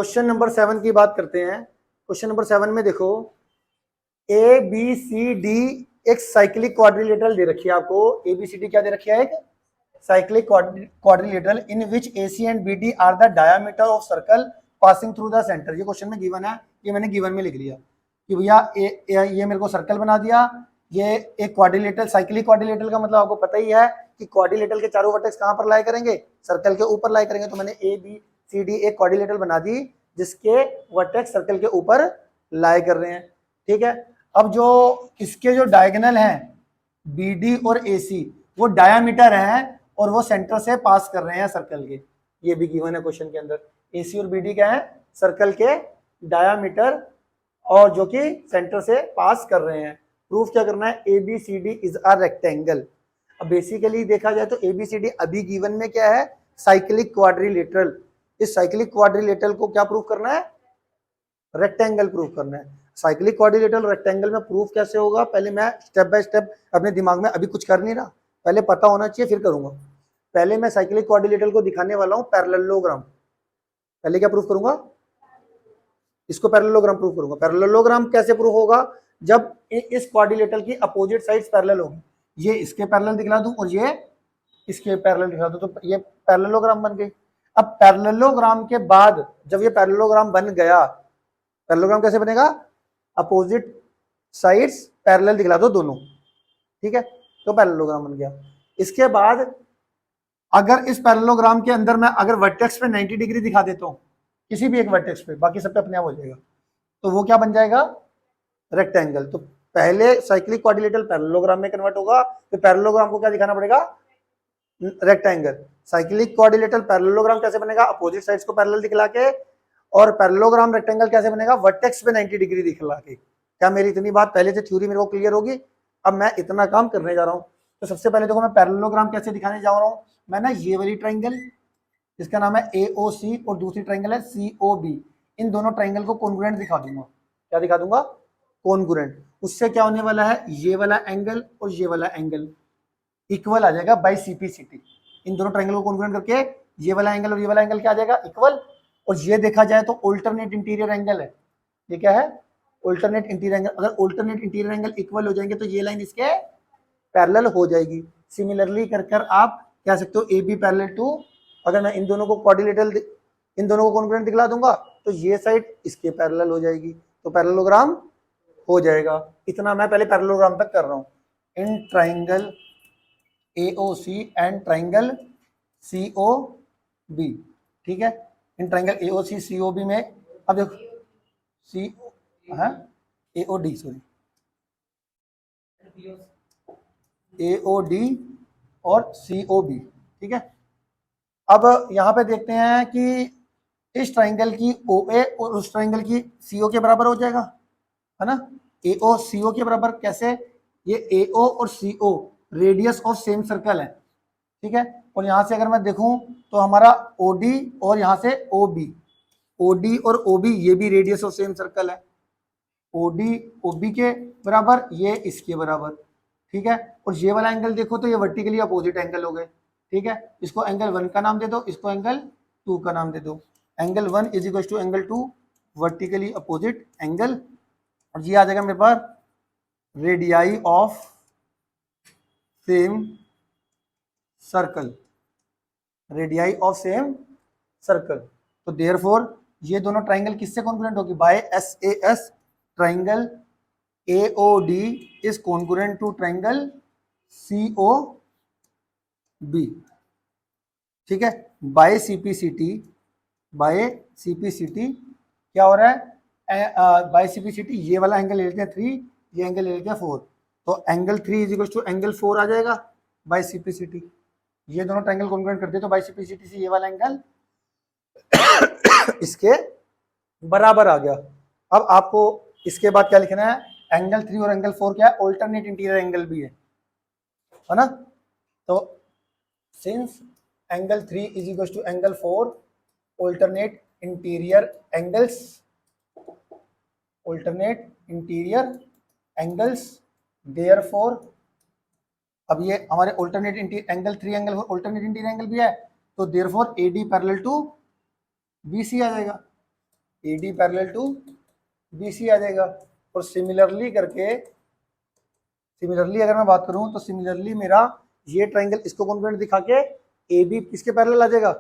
Question number 7 की बात करते हैं। क्वेश्चन नंबर 7 में देखो, ए बी सी डी एक साइक्लिक क्वाड्रिलेटरल दे रखी है आपको। ए बी सी डी क्या दे रखी है? एक cyclic quadrilateral in which A C and B D are the diameter of circle passing through the centre. ये क्वेश्चन में गिवन है, ये मैंने गिवन में लिख लिया कि भैया ये मेरे को सर्कल बना दिया। ये एक क्वाड्रिलेटरल, साइक्लिक क्वाड्रिलेटरल का मतलब आपको पता ही है कि क्वाड्रिलेटरल के चारों वर्टेक्स कहां पर लाई करेंगे? सर्कल के ऊपर लाई करेंगे। तो मैंने ए बी सी डी एक क्वाड्रिलेटरल बना दी जिसके वर्टेक्स सर्कल के ऊपर लाई कर रहे हैं। ठीक है, अब जो इसके जो डायगोनल हैं बी डी और ए सी वो डायामीटर है और वो सेंटर से पास कर रहे हैं सर्कल के। ये भी गिवन है क्वेश्चन के अंदर। ए सी और बी डी क्या है? सर्कल के डायामीटर और जो कि सेंटर से पास कर रहे हैं। प्रूफ क्या करना है? A B C D is a rectangle. अब बेसिकली देखा जाए तो ए बी सी डी अभी गिवन में क्या है? Cyclic quadrilateral. इस साइक्लिक क्वाड्रिलेटरल को क्या प्रूफ करना है? रेक्टेंगल प्रूफ करना है। साइक्लिक क्वाड्रिलेटरल रेक्टेंगल में प्रूफ कैसे होगा? पहले मैं स्टेप बाय स्टेप अपने दिमाग में अभी कुछ कर नहीं रहा, पहले पता होना चाहिए फिर करूंगा। पहले मैं साइक्लिक क्वाड्रिलेटरल को दिखाने वाला हूं पैरेललोग्राम। पहले क्या प्रूफ करूंगा? इसको पैरेललोग्राम प्रूफ करूंगा। पैरेललोग्राम कैसे प्रूफ होगा? जब इस क्वाड्रिलेटरल की अपोजिट साइड्स पैरेलल होगी। ये इसके पैरेलल दिखला दूं और ये इसके पैरेलल दिखला दूं, तो ये पैरेललोग्राम बन गई। अब पैरेललोग्राम के बाद जब ये पैरेललोग्राम बन गया, पैरेललोग्राम कैसे बनेगा? अपोजिट साइड्स पैरेलल दिखला दो दोनों। ठीक है, तो पैरेललोग्राम बन गया। इसके बाद अगर इस पैरेललोग्राम के अंदर मैं अगर वर्टेक्स पे 90 डिग्री दिखा देता हूं, किसी भी एक वर्टेक्स पे, बाकी सब पे अपने आप हो जाएगा, तो वो क्या बन जाएगा? रेक्टेंगल। तो पहले साइक्लिक क्वाड्रिलेटरल पैरेललोग्राम में कन्वर्ट होगा, फिर पैरेललोग्राम को क्या दिखाना पड़ेगा? रेक्टेंगल। साइक्लिक क्वाड्रिलेटरल पैरेललोग्राम कैसे बनेगा? अपोजिट साइड्स को पैरेलल दिखला के। और पैरेललोग्राम रेक्टेंगल कैसे बनेगा? वर्टेक्स पे 90 डिग्री दिखला के। क्या मेरी इतनी बात पहले से थ्योरी मेरे को क्लियर होगी? अब मैं इतना काम करने जा रहा हूं। तो सबसे पहले देखो मैं पैरेललोग्राम कैसे दिखाने जा रहा हूं। मैं ना ये वाली ट्राइंगल, इसका नाम है AOC, और दूसरी ट्राइंगल है COB, इन दोनों ट्राइंगल को कॉन्ग्रुएंट दिखा दूंगा। क्या दिखा दूंगा? कॉन्ग्रुएंट। उससे क्या होने वाला है? ये वाला एंगल और ये वाला एंगल इक्वल आ जाएगा बाय CPCT। इन दोनों ट्राइंगल को कॉन्ग्रुएंट करके ये वाला एंगल और ये वाला एंगल क्या आ जाएगा? इक्वल। और ये देखा जाए तो अल्टरनेट इंटीरियर एंगल है। ये क्या है? Alternate interior angle. अगर अल्टरनेट इंटीरियर एंगल इक्वल हो जाएंगे तो ये लाइन इसके पैरेलल हो जाएगी। सिमिलरली कर आप कह सकते हो AB पैरेलल टू, अगर मैं इन दोनों को क्वाड्रिलेटरल, इन दोनों को कॉन्ग्रुएंट दिखला दूंगा तो ये साइड इसके पैरेलल हो जाएगी, तो पैरेललोग्राम हो जाएगा। इतना मैं पहले पैरेललोग्राम तक कर रहा हूं। In triangle AOC and triangle COB। ठीक है, इन ट्राइंगल AOC COB में अब देखो AOD सॉरी AOD और COB। ठीक है, अब यहां पे देखते हैं कि इस ट्राइंगल की OA और उस ट्राइंगल की CO के बराबर हो जाएगा, है ना? AO CO के बराबर कैसे? ये AO और CO radius of same circle है। ठीक है, और यहां से अगर मैं देखूं तो हमारा OD और यहां से OD और OB ये भी रेडियस ऑफ सेम सर्कल है। OD OB के बराबर, ये इसके बराबर। ठीक है, और ये वाला एंगल देखो तो ये वर्टिकली अपोजिट एंगल हो गए। ठीक है, इसको एंगल 1 का नाम दे दो, इसको एंगल 2 का नाम दे दो। Angle 1 is equal to angle 2, vertically opposite angle. और ये आ जाएगा मेरे पास radii of same circle, radii of same circle. तो देयरफॉर ये दोनों ट्राइंगल किससे कॉन्ग्रुएंट होगी? By SAS। Triangle AOD is congruent to triangle COB। ठीक है, बाय CPCT, बाय CPCT क्या हो रहा है? बाय CPCT ये वाला एंगल ले लेते हैं 3, ये एंगल ले लेते हैं 4, तो angle 3 is equal to angle 4 आ जाएगा बाय CPCT। ये दोनों ट्राइंगल कॉन्ग्रुएंट करते हैं तो बाय CPCT से ये वाला एंगल इसके बराबर आ गया। अब आपको इसके बाद क्या लिखना है? एंगल 3 और एंगल 4 क्या है? अल्टरनेट इंटीरियर एंगल भी है ना? तो since angle 3 is equal to angle 4 alternate interior angles, alternate interior angles, therefore अब ये हमारे alternate angle 3 angle 4 alternate interior angle भी है, तो therefore AD parallel to BC आ जाएगा। A D parallel to B C आ जाएगा। और सिमिलरली अगर मैं बात करूं तो सिमिलरली मेरा ये ट्राइंगल इसको कॉन्ग्रुएंट दिखा के ए बी किसके पैरेलल आ जाएगा,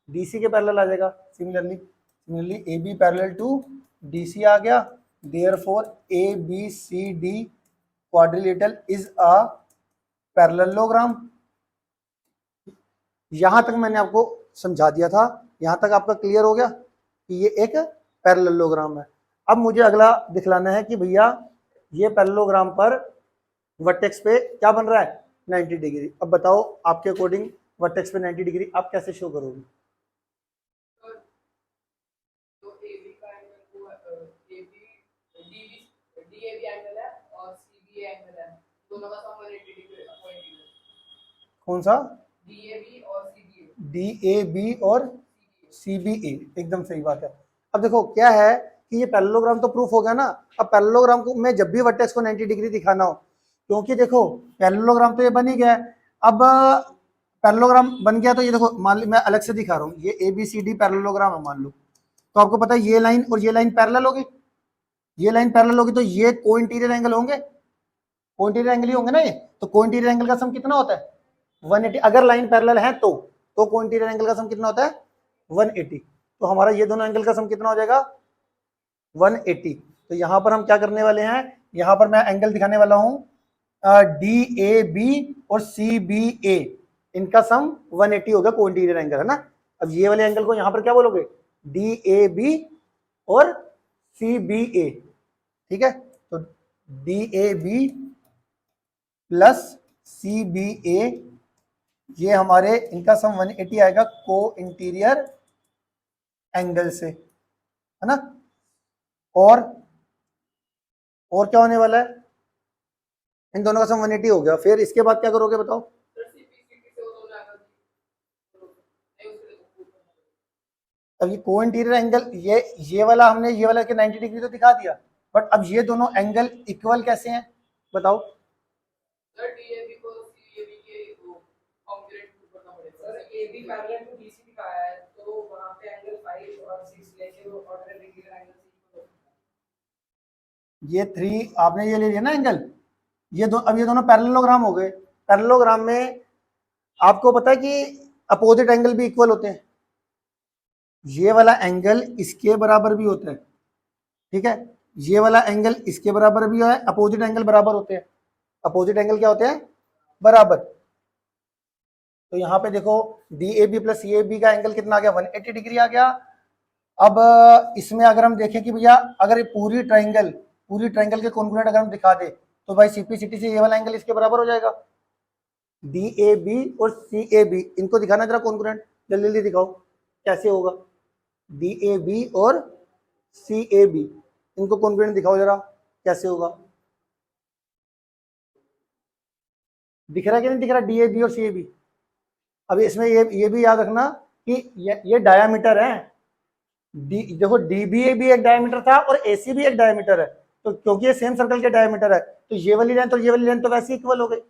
डी सी के पैरेलल आ जाएगा। Similarly A B parallel to D C आ गया, therefore A B C D quadrilateral is a parallelogram. यहां तक मैंने आपको समझा दिया था, यहां तक आपका क्लियर हो गया कि ये एक पैरेललोग्राम है। अब मुझे अगला दिखलाना है कि भैया ये पैरेललोग्राम पर वर्टेक्स पे क्या बन रहा है, 90 डिग्री। अब बताओ आपके अकॉर्डिंग वर्टेक्स पे 90 डिग्री आप कैसे शो करोगे। कौन सा, डी ए बी और सी बी ए, एकदम सही बात है। अब देखो क्या है कि ये पैरेललोग्राम तो प्रूफ हो गया ना। अब पैरेललोग्राम को मैं जब भी वर्टेक्स को 90 डिग्री दिखाना हो, क्योंकि देखो पैरेललोग्राम तो ये बन ही गया है। अब पैरेललोग्राम बन गया तो ये देखो मान ली मैं अलग से दिखा रहा हूँ, ये A B C D parallelogram है मान लो, तो आपको पता है ये लाइन और ये लाइन पैरेलल होगी, ये लाइन पैरेलल होगी तो ये को इंटीरियर एंगल होंगे, को इंटीरियर एंगल ही होंगे ना ये। तो को इंटीरियर एंगल का सम कितना होता है 180, अगर लाइन पैरेलल है तो को इंटीरियर एंगल का सम कितना होता है 180। तो हमारा ये दोनों एंगल का सम कितना हो जाएगा 180। तो यहां पर हम क्या करने वाले हैं, यहां पर मैं एंगल दिखाने वाला हूं डी ए बी और सी बी ए, इनका सम 180 होगा, को इंटीरियर एंगल है ना। अब ये वाले एंगल को यहां पर क्या बोलोगे, डी ए बी और सी बी ए, ठीक है। तो D A B plus C B A, ये हमारे इनका सम 180 आएगा को इंटीरियर एंगल से, है ना। और क्या होने वाला है, इन दोनों का सम 180 हो गया। फिर इसके बाद क्या करोगे बताओ, अब ये को इंटीरियर एंगल ये वाला हमने ये वाला के 90 डिग्री तो दिखा दिया, बट अब ये दोनों एंगल इक्वल कैसे हैं बताओ। ये 3 आपने ये ले लिया ना एंगल, अब ये दोनों पैरेललोग्राम हो गए। पैरेललोग्राम में आपको पता है कि अपोजिट एंगल भी इक्वल होते हैं, ये वाला एंगल इसके बराबर भी होता है, ठीक है, ये वाला एंगल इसके बराबर भी है, अपोजिट एंगल बराबर होते हैं। अपोजिट एंगल क्या होते हैं, बराबर। तो यहाँ पे देखो D A B plus C A B का एंगल कितना आ गया 180 डिग्री आ गया। अब इसमें अगर हम देखें कि भैया अगर पूरी ट्राइंगल के कॉन्ग्रुएंट अगर हम दिखा दे तो भाई सीपी से ये वाला एंगल इसके बराबर हो जाएगा। डी ए बी और सी ए बी इनको दिखाना जरा कॉन्ग्रुएंट, जल्दी जल्दी दिखाओ कैसे होगा। डी ए बी और सी ए बी इनको कॉन्ग्रुएंट दिखाओ जरा कैसे होगा, दिख रहा है कि नहीं दिख रहा, डी ए बी और सी ए बी। अब इसमें ये भी याद रखना कि ये डायामीटर है, देखो डी बी ए भी एक डायमीटर था और ए सी भी एक डायमीटर है, तो क्योंकि ये सेम सर्कल के डायमीटर है तो ये वाली लेंथ और ये वाली लेंथ तो वैसे इक्वल हो गई,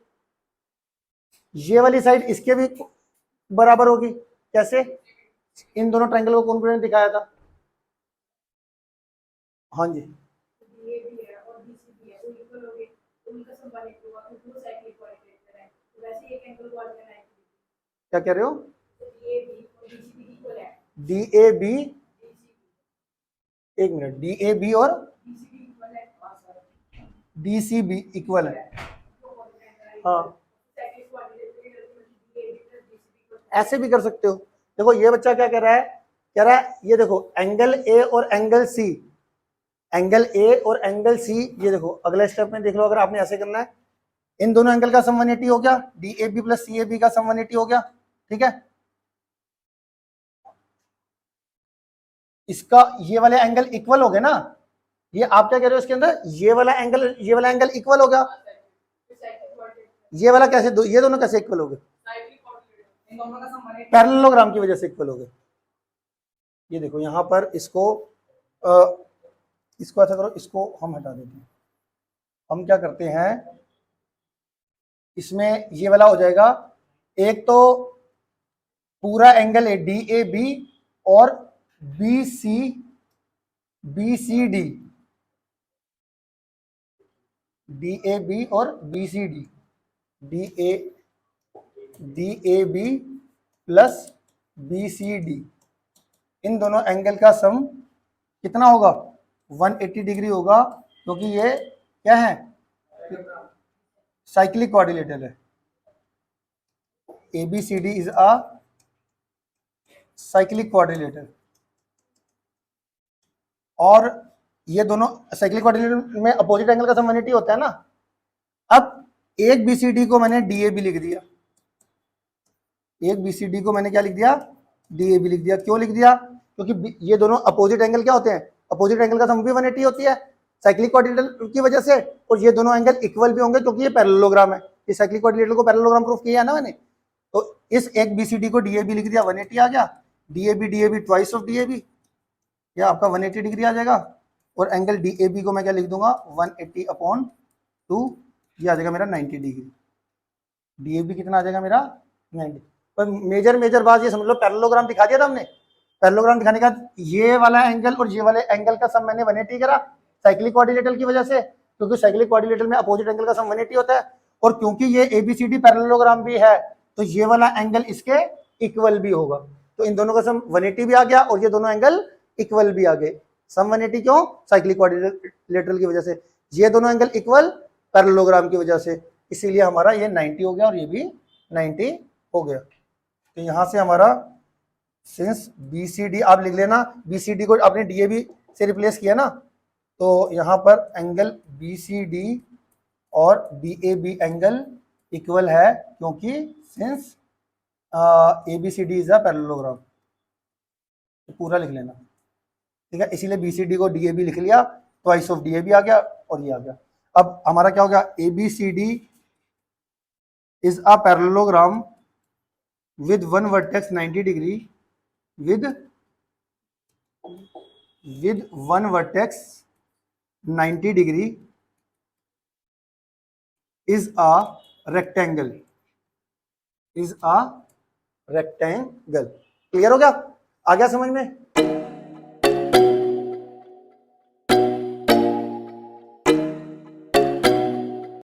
ये वाली साइड इसके भी बराबर होगी। कैसे, इन दोनों ट्रायंगल को कॉन्ग्रुएंट दिखाया था। हाँ जी, क्या कह रहे हो, डी ए बी, एक मिनट, डी ए बी और डी सी बी इक्वल है, हाँ ऐसे भी कर सकते हो। देखो ये बच्चा क्या कह रहा है, ये देखो एंगल ए और एंगल सी, ये देखो अगले स्टेप में देख लो, अगर आपने ऐसे करना है, इन दोनों एंगल का सम 180 हो गया, D A B plus C A B का सम 180 हो गया, ठीक है। इसका ये वाले एंगल इक्वल हो गए ना, ये आप क्या कह रहे हो इसके अंदर, ये वाला एंगल इक्वल हो गया, ये वाला कैसे ये दोनों कैसे इक्वल हो गए, पैरेललोग्राम की वजह से इक्वल हो गए। ये देखो यहां पर इसको ऐसा करो, इसको हम हटा देते हैं, हम क्या करते हैं इसमें ये वाला हो जाएगा, एक तो पूरा एंगल है डी ए बी और B C B C D, D A B और B C D, D A B plus B C D, इन दोनों एंगल का सम कितना होगा? 180 डिग्री होगा, क्योंकि ये क्या है? साइक्लिक क्वाड्रिलेटरल है। ABCD is a cyclic quadrilateral, और ये दोनों साइक्लिक क्वाड्रिलेटरल में अपोजिट एंगल का सम 180 होता है ना। अब एक BCD को मैंने DAB लिख दिया, एक BCD को मैंने क्या लिख दिया? DAB लिख दिया। क्यों लिख दिया? क्योंकि ये दोनों अपोजिट एंगल क्या होते हैं? अपोजिट एंगल का सम भी 180 होती है साइक्लिक क्वाड्रिलेटरल की वजह से, और ये दोनों एंगल इक्वल भी होंगे क्योंकि ये पैरेललोग्राम है। ये साइक्लिक क्वाड्रिलेटरल को पैरेललोग्राम प्रूफ किया है ना मैंने। तो इस एक BCD को DAB लिख दिया, 180 आ गया। DAB ट्वाइस ऑफ DAB, या आपका 180 डिग्री आ जाएगा। और एंगल DAB को मैं क्या लिख दूंगा? 180/2, ये आ जाएगा मेरा 90 डिग्री। DAB कितना आ जाएगा मेरा? 90। पर मेजर बात ये समझ लो, पैरेललोग्राम दिखा दिया था हमने। पैरेललोग्राम दिखाने का ये वाला एंगल और ये वाले एंगल का सम मैंने 180 करा साइक्लिक क्वाड्रिलेटरल की वजह से, क्योंकि साइक्लिक क्वाड्रिलेटरल में अपोजिट एंगल का सम 180 होता है। और क्योंकि ये ABCD पैरेललोग्राम भी है, तो ये वाला एंगल इसके इक्वल भी होगा। तो इन दोनों का सम 180 भी आ गया, और ये दोनों एंगल इक्वल भी आ गए। सम 180 क्यों? साइक्लिक क्वाड्रिलेटरल की वजह से। ये दोनों एंगल इक्वल पैरेललोग्राम की वजह से, इसीलिए हमारा ये 90 हो गया और ये भी 90 हो गया। तो यहां से हमारा सिंस BCD आप लिख लेना, BCD को आपने DAB से रिप्लेस किया ना, तो यहां पर एंगल BCD और DAB एंगल इक्वल है, क्योंकि since ABCD is a parallelogram. तो पूरा लिख लेना, ठीक है। इसीलिए BCD को DAB लिख लिया, ट्वाइस ऑफ DAB आ गया और ये आ गया। अब हमारा क्या हो गया? ABCD is a parallelogram with one vertex 90 degree, with one vertex 90 degree is a rectangle, is a rectangle। Clear हो गया? आ गया समझ में?